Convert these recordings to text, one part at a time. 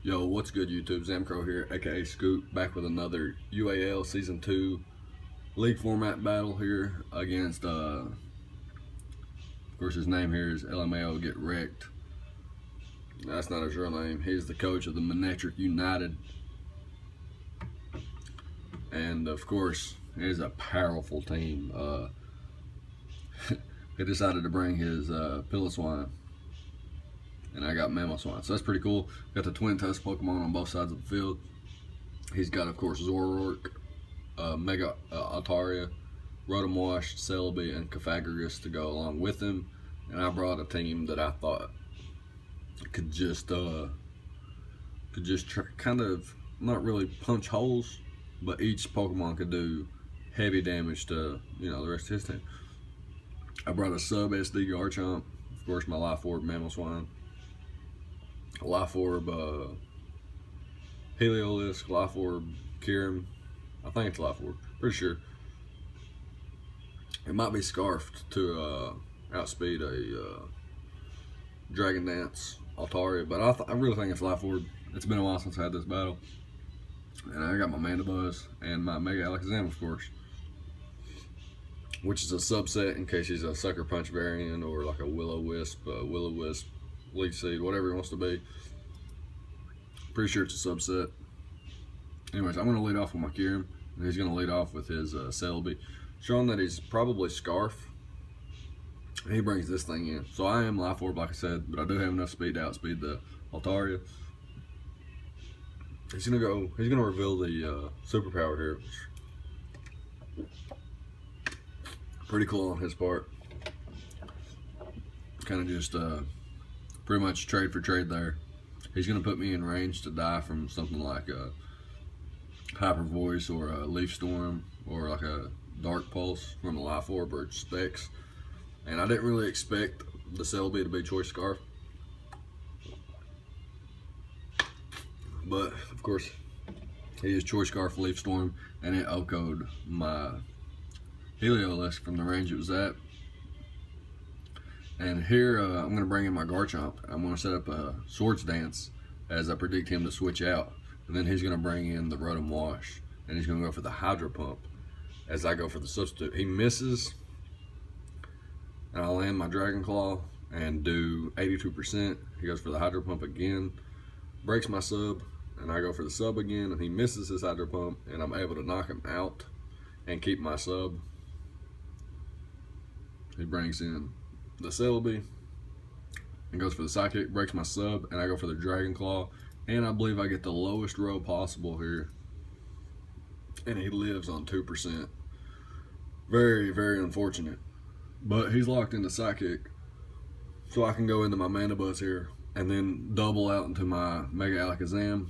Yo, what's good YouTube? Zamcro here, aka Scoop, back with another UAL Season 2 League Format battle here against, of course his name here is LMAO Get Wrecked. That's not his real name. He's the coach of the Manectric United. And of course, it is a powerful team. He decided to bring his Pillow Swine. And I got Mammal Swine. So that's pretty cool. Got the twin tusk Pokemon on both sides of the field. He's got, of course, Zoroark, Mega Altaria, Rotom Wash, Celebi, and Cofagrigus to go along with him. And I brought a team that I thought could just kind of not really punch holes, but each Pokemon could do heavy damage to the rest of his team. I brought a sub SD Garchomp, of course my Life Orb Mammal Swine, Life Orb Heliolisk, Life Orb Kyurem. I think it's Life Orb, pretty sure. It might be Scarfed to outspeed a Dragon Dance Altaria, but I really think it's Life Orb. It's been a while since I had this battle. And I got my Mandibuzz and my Mega Alakazam, of course, which is a subset in case he's a Sucker Punch variant or like a Will-O-Wisp, Leech Seed, whatever he wants to be. Pretty sure it's a subset. Anyways, I'm going to lead off with my Kyurem, and he's going to lead off with his Celebi, showing that he's probably Scarf. And he brings this thing in. So I am Life Orb, like I said, but I do have enough speed to outspeed the Altaria. He's gonna reveal the superpower here. Pretty cool on his part. Kind of just pretty much trade for trade there. He's gonna put me in range to die from something like a Hyper Voice or a Leaf Storm or like a Dark Pulse from a Life Orb or Specs. And I didn't really expect the Celebi to be Choice Scarf. But of course, he is Choice Scarf Leaf Storm, and it OHKO'd my Heliolisk from the range it was at. And here I'm going to bring in my Garchomp. I'm going to set up a Swords Dance as I predict him to switch out. And then he's going to bring in the Rotom Wash, and he's going to go for the Hydro Pump as I go for the substitute. He misses, and I land my Dragon Claw and do 82%. He goes for the Hydro Pump again, breaks my sub, and I go for the sub again, and he misses his Hydro Pump, and I'm able to knock him out and keep my sub. He brings in the Celebi and goes for the Psychic, breaks my sub, and I go for the Dragon Claw, and I believe I get the lowest row possible here, and he lives on 2%. Very, very unfortunate, but he's locked into Psychic, so I can go into my Mandibuzz here and then double out into my Mega Alakazam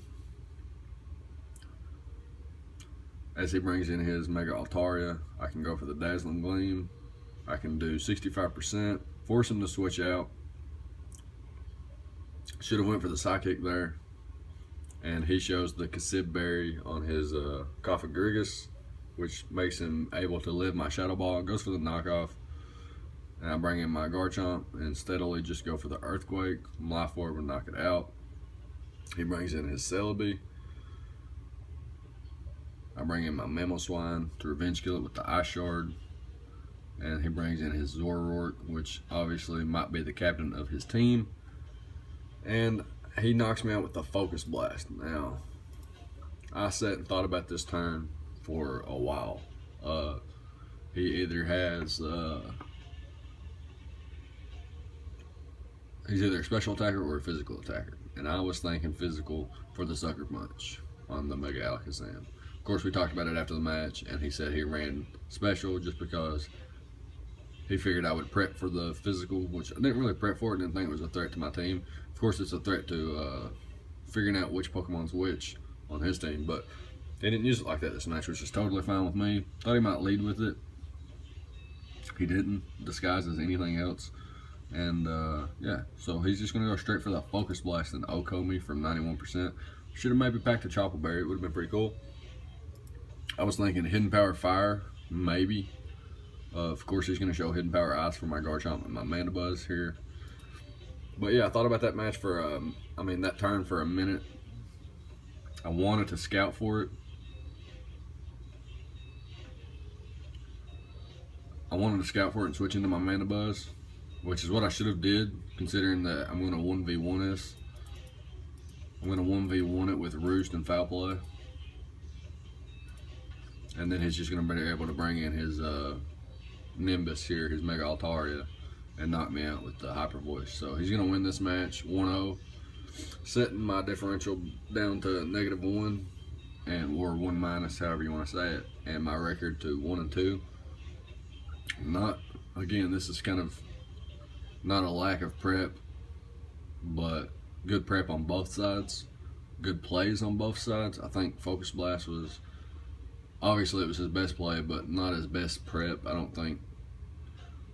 as he brings in his Mega Altaria. I can go for the Dazzling Gleam. I can do 65%, force him to switch out. Should have went for the Psychic there, and he shows the Kasib Berry on his Cofagrigus, which makes him able to live my Shadow Ball. Goes for the knockoff, and I bring in my Garchomp and steadily just go for the Earthquake. Life Orb and knock it out. He brings in his Celebi. I bring in my Mammal Swine to revenge kill it with the Ice Shard. And he brings in his Zoroark, which obviously might be the captain of his team. And he knocks me out with the Focus Blast. Now, I sat and thought about this turn for a while. He either has he's either a special attacker or a physical attacker, and I was thinking physical for the Sucker Punch on the Mega Alakazam. Of course, we talked about it after the match, and he said he ran special just because he figured I would prep for the physical, which I didn't really prep for it. Didn't think it was a threat to my team. Of course, it's a threat to figuring out which Pokemon's which on his team, but he didn't use it like that this match, which is totally fine with me. Thought he might lead with it. He didn't disguise as anything else. And yeah, so he's just going to go straight for that Focus Blast and OHKO me from 91%. Should have maybe packed a Chopper Berry. It would have been pretty cool. I was thinking Hidden Power Fire, maybe. Of course, he's going to show Hidden Power Ice for my Garchomp and my Mandibuzz here. But yeah, I thought about that match for, that turn for a minute. I wanted to scout for it. I wanted to scout for it and switch into my Mana Buzz, which is what I should have did, considering that I'm going to 1v1 this. I'm going to 1v1 it with Roost and Foul Play. And then he's just going to be able to bring in his Nimbus here, his Mega Altaria, and knock me out with the Hyper Voice. So he's going to win this match 1-0, setting my differential down to -1, or 1-, however you want to say it, and my record to 1-2. Not, again, this is kind of not a lack of prep, but good prep on both sides, good plays on both sides. I think Focus Blast was, obviously it was his best play, but not his best prep. I don't think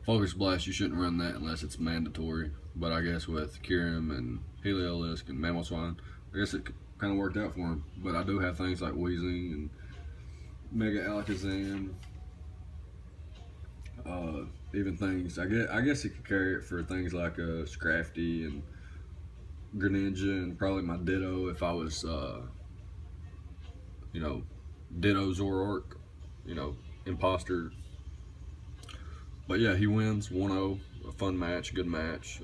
Focus Blast, you shouldn't run that unless it's mandatory, but I guess with Kyurem and Heliolisk and Mamoswine, I guess it kind of worked out for him. But I do have things like Weezing and Mega Alakazam, even things, I guess he could carry it for things like Scrafty and Greninja, and probably my Ditto if I was, you know, Ditto Zoroark, you know, Imposter. But yeah, he wins 1-0, a fun match, good match,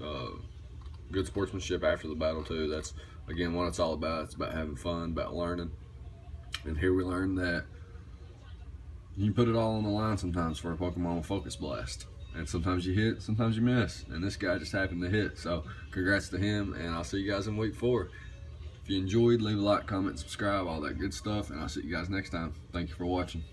good sportsmanship after the battle too. That's, again, what it's all about. It's about having fun, about learning. And here we learned that you can put it all on the line sometimes for a Pokemon with Focus Blast. And sometimes you hit, sometimes you miss. And this guy just happened to hit. So congrats to him, and I'll see you guys in week 4. If you enjoyed, leave a like, comment, subscribe, all that good stuff, and I'll see you guys next time. Thank you for watching.